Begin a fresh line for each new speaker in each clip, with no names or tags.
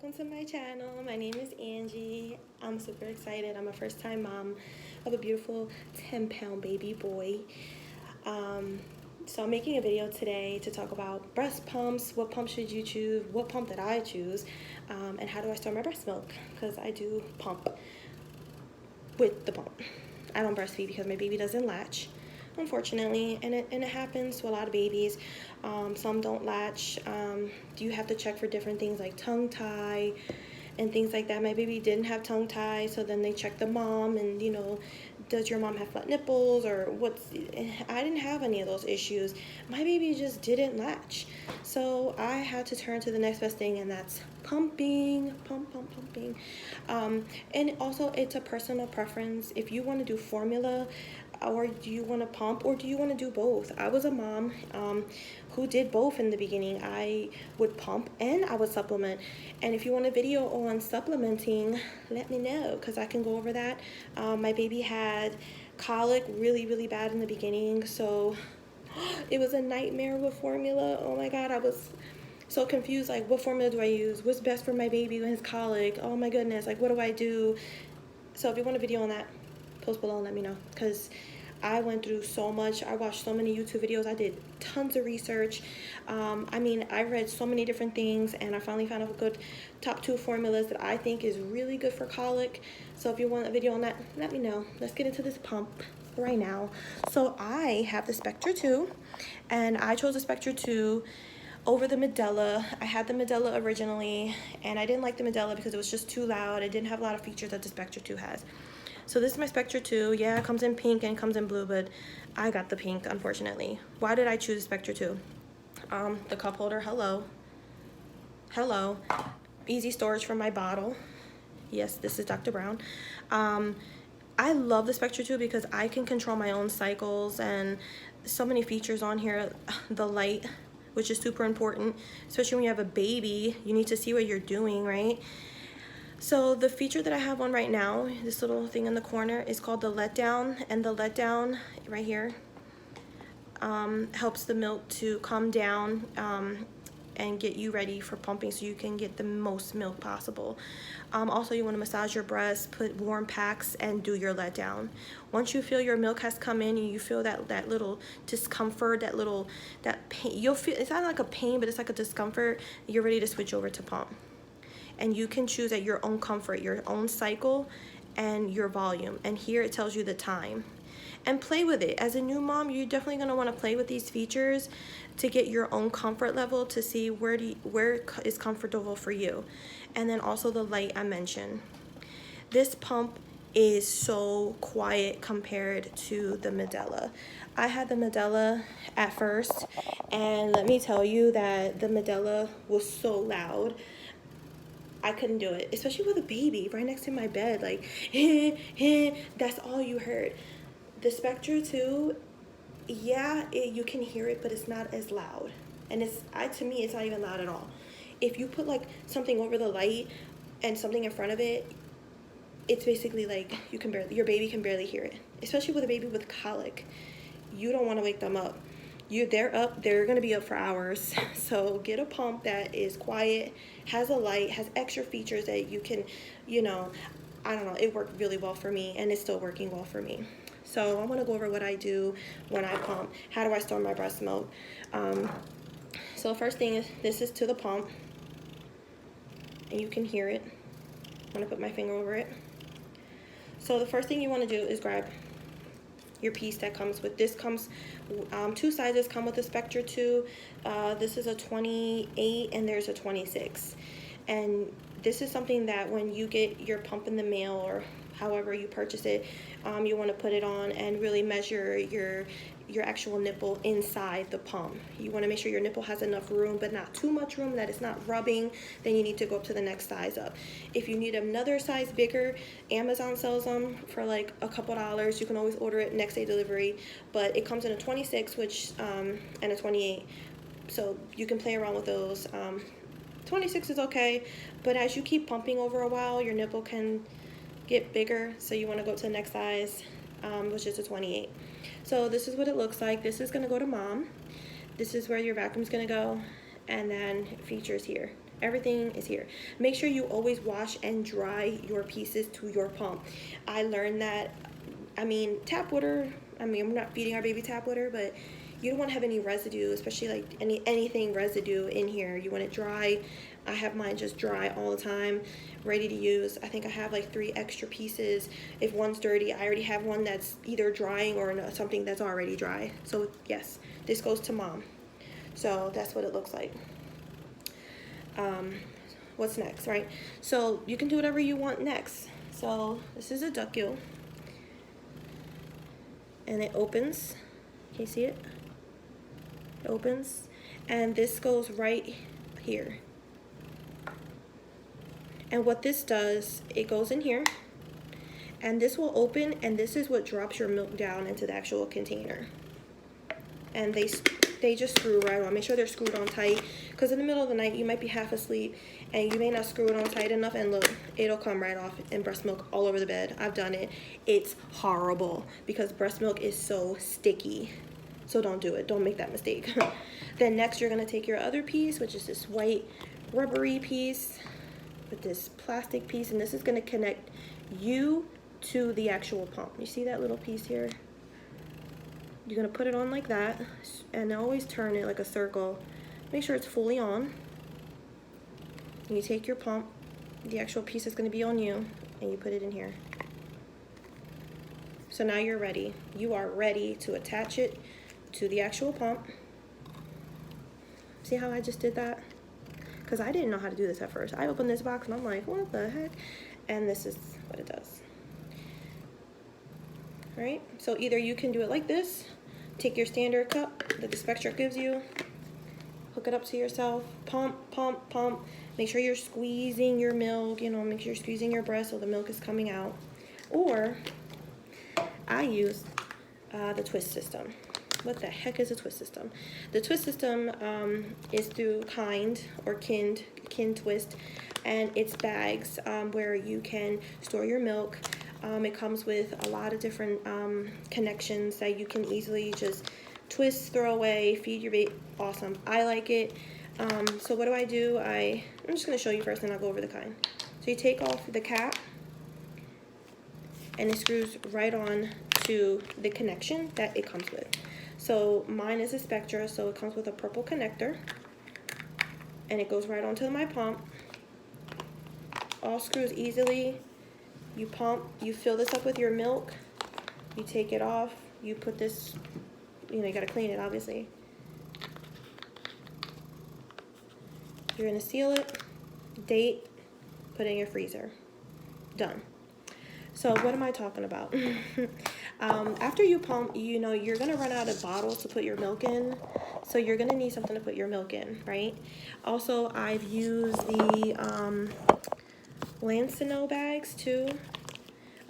welcome to my channel. My name is Angie. I'm super excited. I'm a first-time mom of a beautiful 10-pound baby boy. So I'm making a video today to talk about breast pumps. What pump should you choose? What pump did I choose? And how do I store my breast milk? Because I do pump with the pump. I don't breastfeed because my baby doesn't latch, unfortunately, and it happens to a lot of babies. Some don't latch. You have to check for different things like tongue tie and things like that. My baby didn't have tongue tie, so then they checked the mom and, you know, does your mom have flat nipples or what's. I didn't have any of those issues. My baby just didn't latch, so I had to turn to the next best thing, and that's pumping. Pumping. And also it's a personal preference. If you want to do formula, or do you want to pump, or do you want to do both? I was a mom who did both in the beginning. I would pump and I would supplement. And if you want a video on supplementing, let me know, because I can go over that. My baby had colic really bad in the beginning, so it was a nightmare with formula. Oh my god, I was so confused, like, what formula do I use? What's best for my baby with his colic? Oh my goodness, like, what do I do? So if you want a video on that, post below and let me know, because I went through so much. I watched so many YouTube videos. I did tons of research. I mean, I read so many different things, and I finally found a good top 2 formulas that I think is really good for colic. So if you want a video on that, let me know. Let's get into this pump right now. So I have the Spectre 2, and I chose the Spectre 2 over the Medela. I had the Medela originally, and I didn't like the Medela because it was just too loud. It didn't have a lot of features that the Spectre 2 has. So this is my Spectre 2. Yeah, it comes in pink and it comes in blue, but I got the pink, unfortunately. Why did I choose Spectre 2? The cup holder, hello. Easy storage for my bottle. Yes, this is Dr. Brown. I love the Spectre 2 because I can control my own cycles, and so many features on here. The light, which is super important, especially when you have a baby. You need to see what you're doing, right? So the feature that I have on right now, this little thing in the corner, is called the letdown, and the letdown right here helps the milk to calm down and get you ready for pumping, so you can get the most milk possible. Also, you want to massage your breast, put warm packs, and do your letdown. Once you feel your milk has come in and you feel that little discomfort, that pain, you'll feel, it's not like a pain, but it's like a discomfort, you're ready to switch over to pump. And you can choose at your own comfort, your own cycle, and your volume. And here it tells you the time. And play with it. As a new mom, you're definitely going to want to play with these features to get your own comfort level, to see where is comfortable for you. And then also the light I mentioned. This pump is so quiet compared to the Medela. I had the Medela at first, and let me tell you that the Medela was so loud. I couldn't do it, especially with a baby right next to my bed, like, that's all you heard. The Spectre 2, yeah, you can hear it, but it's not as loud. And to me, it's not even loud at all. If you put like something over the light and something in front of it, it's basically like your baby can barely hear it. Especially with a baby with colic, you don't want to wake them up. They're gonna be up for hours. So get a pump that is quiet, has a light, has extra features that you can, you know, I don't know, it worked really well for me, and it's still working well for me. So I want to go over what I do when I pump. How do I store my breast milk? So first thing is, this is to the pump, and you can hear it. I'm gonna put my finger over it. So the first thing you want to do is grab your piece that comes with this. Comes 2 sizes come with the Spectre 2. This is a 28 and there's a 26, and this is something that when you get your pump in the mail, or however you purchase it, you want to put it on and really measure your actual nipple inside the pump. You want to make sure your nipple has enough room, but not too much room that it's not rubbing. Then you need to go up to the next size up. If you need another size bigger, Amazon sells them for like a couple dollars. You can always order it next day delivery, but it comes in a 26 and a 28, so you can play around with those. 26 is okay, but as you keep pumping over a while, your nipple can get bigger, so you want to go to the next size, which is a 28. So this is what it looks like. This is going to go to mom. This is where your vacuum's going to go, and then features here. Everything is here. Make sure you always wash and dry your pieces to your pump. I learned that, I mean, tap water, I mean, I'm not feeding our baby tap water, but you don't want to have any residue, especially like anything residue in here. You want it dry. I have mine just dry all the time, ready to use. I think I have like 3 extra pieces. If one's dirty, I already have one that's either drying or something that's already dry. So yes, this goes to mom. So that's what it looks like. What's next, right? So you can do whatever you want next. So this is a duckule, and it opens. Can you see it? It opens, and this goes right here. And what this does, it goes in here, and this will open, and this is what drops your milk down into the actual container. And they just screw right on. Make sure they're screwed on tight, because in the middle of the night you might be half asleep and you may not screw it on tight enough, and look, it'll come right off and breast milk all over the bed. I've done it. It's horrible because breast milk is so sticky. So don't do it. Don't make that mistake. Then next you're going to take your other piece, which is this white rubbery piece with this plastic piece, and this is going to connect you to the actual pump. You see that little piece here? You're going to put it on like that, and always turn it like a circle. Make sure it's fully on. And you take your pump, the actual piece is going to be on you, and you put it in here. So now you're ready. You are ready to attach it to the actual pump. See how I just did that? Because I didn't know how to do this at first. I opened this box and I'm like, what the heck? And this is what it does. All right, so either you can do it like this, take your standard cup that the Spectre gives you, hook it up to yourself, pump, pump, pump. Make sure you're squeezing your milk, you know, make sure you're squeezing your breast so the milk is coming out. Or I use the twist system. What the heck is a twist system? The twist system is through Kiinde Twist, and it's bags where you can store your milk. It comes with a lot of different connections that you can easily just twist, throw away, feed your baby. Awesome. I like it. So what do? I'm just going to show you first, and I'll go over the kind. So you take off the cap, and it screws right on to the connection that it comes with. So mine is a Spectre, so it comes with a purple connector, and it goes right onto my pump. All screws easily. You pump, you fill this up with your milk, you take it off, you put this, you know, you gotta clean it obviously. You're gonna seal it, date, put it in your freezer. Done. So what am I talking about? After you pump, you know, you're gonna run out of bottles to put your milk in, so you're gonna need something to put your milk in, right? Also, I've used the Lansinoh bags too.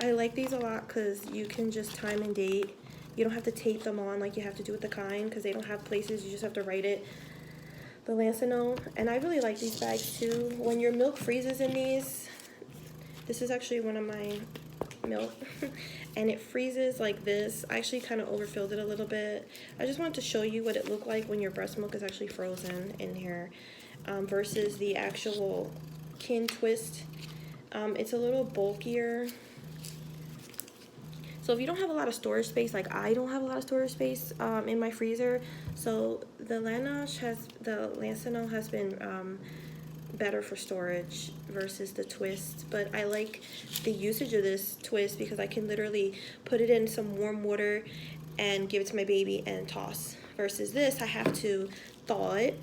I like these a lot because you can just time and date. You don't have to tape them on like you have to do with the Kiinde, because they don't have places. You just have to write it. The Lansinoh, and I really like these bags too. When your milk freezes in these, this is actually one of my milk, and it freezes like this. I actually kind of overfilled it a little bit. I just wanted to show you what it looked like when your breast milk is actually frozen in here versus the actual Kiinde Twist. It's a little bulkier. So if you don't have a lot of storage space, like I don't have a lot of storage space in my freezer, so the Lansinoh has been better for storage versus the Twist. But I like the usage of this Twist because I can literally put it in some warm water and give it to my baby and toss. Versus this, I have to thaw it,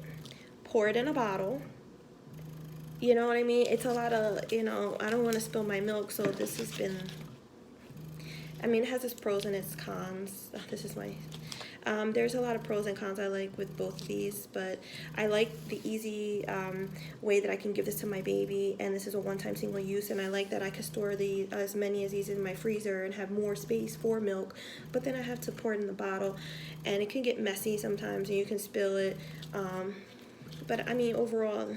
pour it in a bottle. You know what I mean? It's a lot of, you know, I don't want to spill my milk, so this has been, I mean, it has its pros and its cons. Oh, this is my, there's a lot of pros and cons I like with both of these, but I like the easy way that I can give this to my baby, and this is a one-time single use, and I like that I can store as many as these in my freezer and have more space for milk, but then I have to pour it in the bottle, and it can get messy sometimes, and you can spill it, but I mean, overall,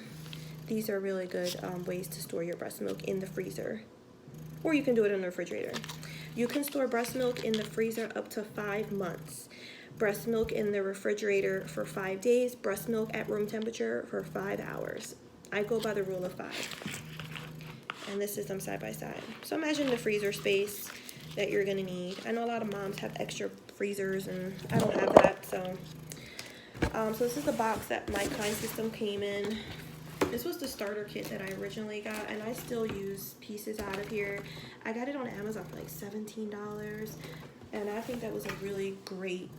these are really good ways to store your breast milk in the freezer, or you can do it in the refrigerator. You can store breast milk in the freezer up to 5 months. Breast milk in the refrigerator for 5 days. Breast milk at room temperature for 5 hours. I go by the rule of 5. And this is them side by side. So imagine the freezer space that you're gonna need. I know a lot of moms have extra freezers and I don't have that, so. So this is the box that my kind system came in. This was the starter kit that I originally got, and I still use pieces out of here. I got it on Amazon for like $17, and I think that was a really great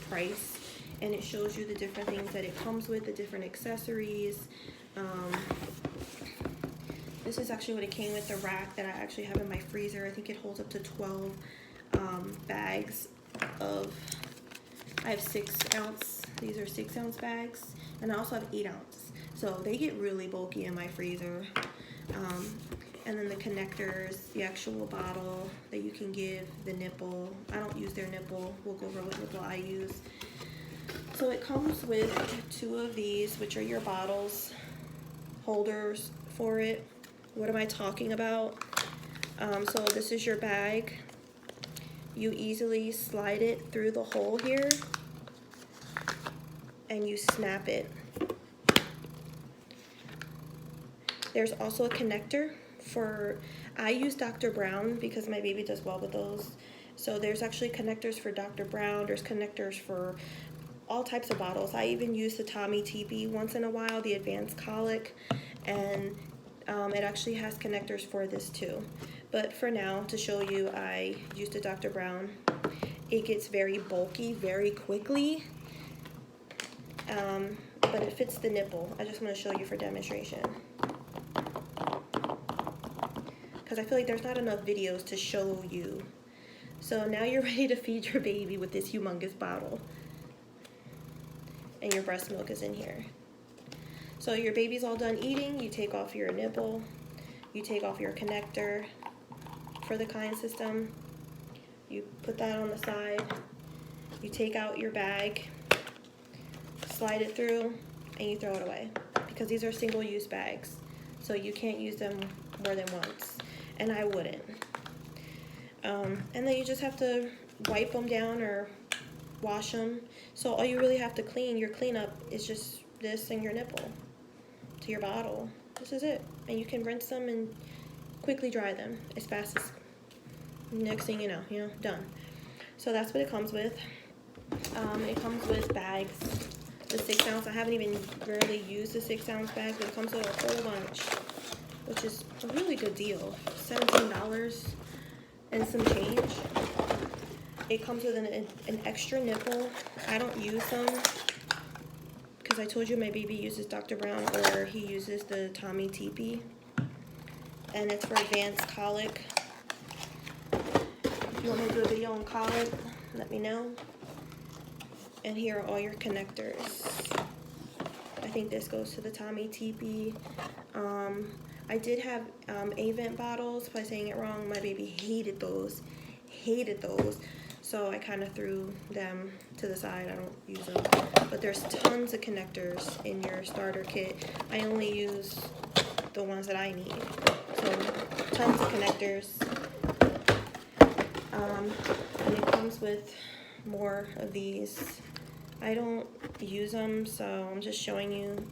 price. And it shows you the different things that it comes with, the different accessories. This is actually what it came with, the rack that I actually have in my freezer. I think it holds up to 12 bags of, I have 6-ounce, these are 6-ounce bags, and I also have 8-ounce. So they get really bulky in my freezer. And then the connectors, the actual bottle that you can give, the nipple. I don't use their nipple. We'll go over what nipple I use. So it comes with 2 of these, which are your bottles, holders for it. What am I talking about? So this is your bag. You easily slide it through the hole here and you snap it. There's also a connector for, I use Dr. Brown because my baby does well with those. So there's actually connectors for Dr. Brown. There's connectors for all types of bottles. I even use the Tommy TP once in a while, the advanced colic, and it actually has connectors for this too. But for now, to show you, I used the Dr. Brown. It gets very bulky very quickly, but it fits the nipple. I just want to show you for demonstration, because I feel like there's not enough videos to show you. So now you're ready to feed your baby with this humongous bottle. And your breast milk is in here. So your baby's all done eating, you take off your nipple, you take off your connector for the kind system, you put that on the side, you take out your bag, slide it through, and you throw it away. Because these are single-use bags, so you can't use them more than once, and I wouldn't. And then you just have to wipe them down or wash them. So all you really have to clean, your cleanup, is just this and your nipple to your bottle. This is it. And you can rinse them and quickly dry them as fast as, next thing you know, done. So that's what it comes with. It comes with bags, the 6-ounce. I haven't even rarely used the 6-ounce bag, but it comes with a whole bunch, which is a really good deal. $17 and some change. It comes with an extra nipple. I don't use them because I told you my baby uses Dr. Brown, or he uses the Tommy TP. And it's for advanced colic. If you want me to do a video on colic, let me know. And here are all your connectors. I think this goes to the Tommy TP. I did have A-vent bottles, if I'm saying it wrong. My baby hated those. So I kind of threw them to the side. I don't use them. But there's tons of connectors in your starter kit. I only use the ones that I need. So tons of connectors. And it comes with more of these. I don't use them, so I'm just showing you.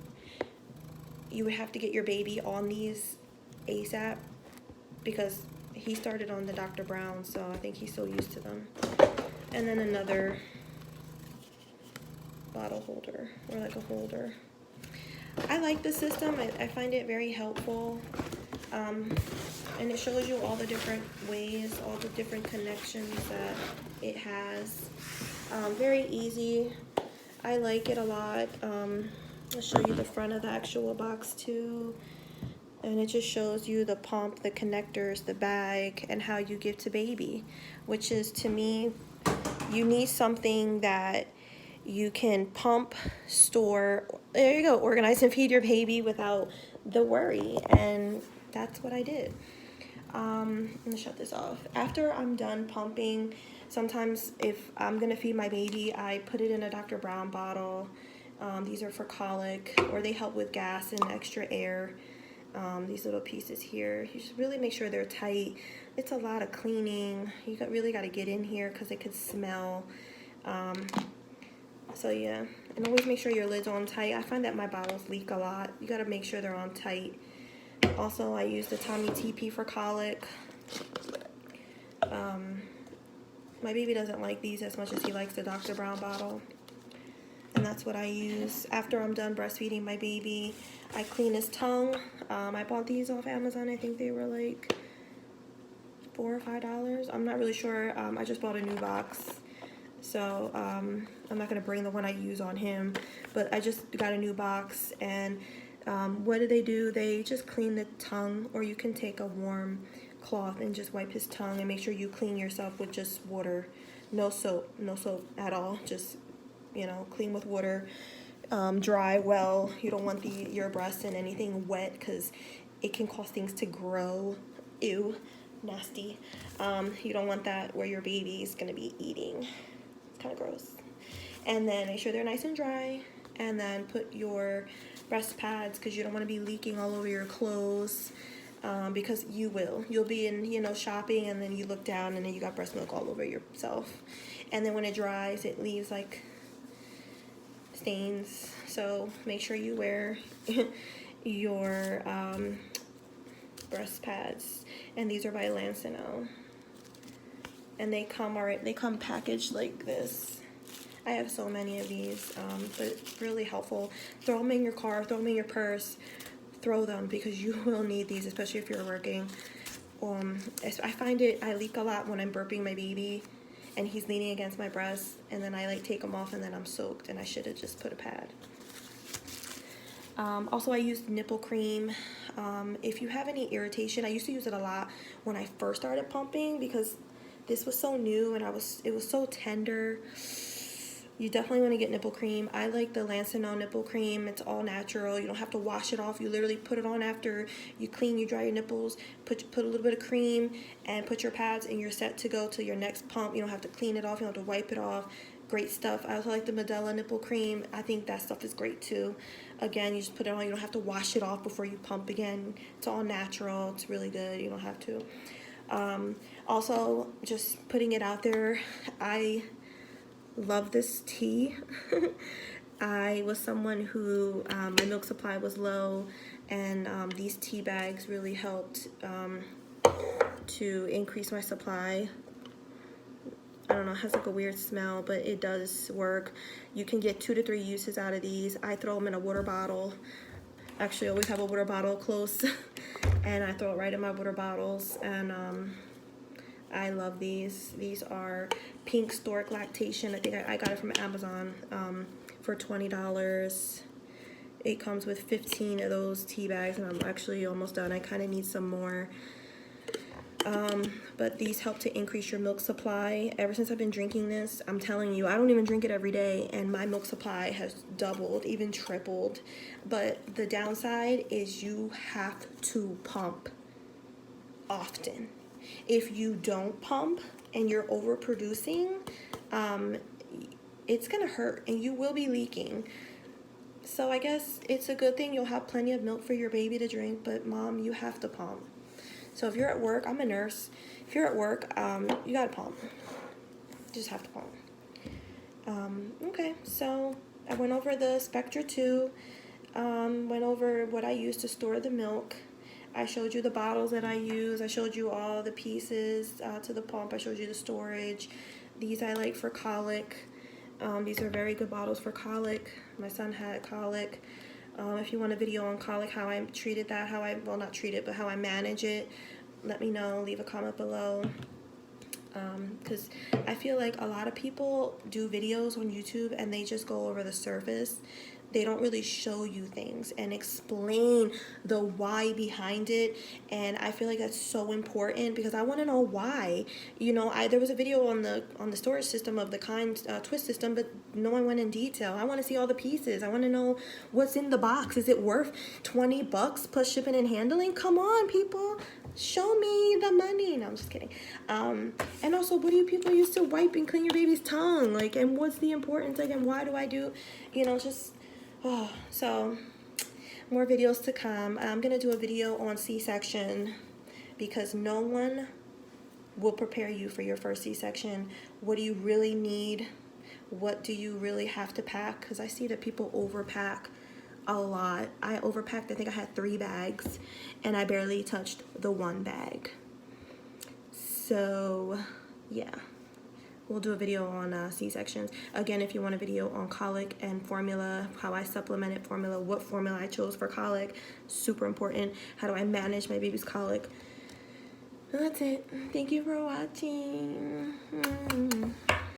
You would have to get your baby on these ASAP because he started on the Dr. Brown, so I think he's so used to them. And then another bottle holder, or like a holder. I like the system. I find it very helpful. And it shows you all the different ways, all the different connections that it has. Very easy. I like it a lot. I'll show you the front of the actual box too. And it just shows you the pump, the connectors, the bag, and how you give to baby, which is, to me, you need something that you can pump, store, there you go, organize and feed your baby without the worry. And that's what I did. I'm gonna shut this off. After I'm done pumping, sometimes if I'm gonna feed my baby, I put it in a Dr. Brown bottle. These are for colic, or they help with gas and extra air. These little pieces here, you should really make sure they're tight. It's a lot of cleaning. You really got to get in here because it could smell. So yeah, and always make sure your lid's on tight. I find that my bottles leak a lot. You gotta make sure they're on tight. Also, I use the Tommy TP for colic. My baby doesn't like these as much as he likes the Dr. Brown bottle. And that's what I use. After I'm done breastfeeding my baby, I clean his tongue. I bought these off Amazon. I think they were like $4 or $5. I'm not really sure. I just bought a new box. So I'm not going to bring the one I use on him. But I just got a new box. And what do? They just clean the tongue. Or you can take a warm cloth and just wipe his tongue. And make sure you clean yourself with just water. No soap. No soap at all. Just, you know, clean with water. Dry well. You don't want your breast in anything wet because it can cause things to grow. Ew. Nasty. You don't want that where your baby's going to be eating. It's kind of gross. And then make sure they're nice and dry. And then put your breast pads because you don't want to be leaking all over your clothes. Because you will. You'll be in, you know, shopping and then you look down and then you got breast milk all over yourself. And then when it dries, it leaves like stains. So make sure you wear your breast pads. And these are by Lansinoh. And they come packaged like this. I have so many of these, but really helpful. Throw them in your car, throw them in your purse. Throw them because you will need these, especially if you're working. I find I leak a lot when I'm burping my baby and he's leaning against my breast, and then I like take them off and then I'm soaked, and I should have just put a pad. Also, I use nipple cream. If you have any irritation, I used to use it a lot when I first started pumping because this was so new and it was so tender. You definitely want to get nipple cream. I like the Lansinoh nipple cream. It's all natural. You don't have to wash it off. You literally put it on after you dry your nipples. Put a little bit of cream and put your pads, and you're set to go to your next pump. You don't have to clean it off. You don't have to wipe it off. Great stuff. I also like the Medela nipple cream. I think that stuff is great too. Again, you just put it on. You don't have to wash it off before you pump again. It's all natural. It's really good. You don't have to. Also, just putting it out there, I love this tea. I was someone who my milk supply was low, and these tea bags really helped to increase my supply. I don't know, it has like a weird smell, but it does work. You can get 2 to 3 uses out of these. I throw them in a water bottle. Actually, I always have a water bottle close, and I throw it right in my water bottles. And I love these. These are Pink Stork Lactation. I think I got it from Amazon for $20. It comes with 15 of those tea bags, and I'm actually almost done. I kind of need some more. But these help to increase your milk supply. Ever since I've been drinking this, I'm telling you, I don't even drink it every day, and my milk supply has doubled, even tripled. But the downside is you have to pump often. If you don't pump and you're overproducing, it's gonna hurt and you will be leaking. So I guess it's a good thing you'll have plenty of milk for your baby to drink, but mom, you have to pump. So if you're at work, I'm a nurse. If you're at work, you gotta pump. You just have to pump. Okay, so I went over the Spectre 2, went over what I use to store the milk. I showed you the bottles that I use. I showed you all the pieces to the pump. I showed you the storage. These I like for colic. These are very good bottles for colic. My son had colic. If you want a video on colic, how I treated that, well, not treat it, but how I manage it, let me know. Leave a comment below. Because I feel like a lot of people do videos on YouTube and they just go over the surface. They don't really show you things and explain the why behind it. And I feel like that's so important because I want to know why. You know, there was a video on the storage system of the Kiinde Twist system, but no one went in detail. I want to see all the pieces. I want to know what's in the box. Is it worth $20 plus shipping and handling? Come on, people. Show me the money. No, I'm just kidding. And also, what do you people use to wipe and clean your baby's tongue? Like, and what's the importance? Like, and why do I do, you know, just... Oh, so more videos to come. I'm going to do a video on C-section because no one will prepare you for your first C-section. What do you really need? what do you really have to pack, because I see that people overpack a lot. I overpacked. I think I had 3 bags and I barely touched the 1 bag. So yeah, we'll do a video on C-sections. Again, if you want a video on colic and formula, how I supplemented formula, what formula I chose for colic, super important. How do I manage my baby's colic? That's it. Thank you for watching.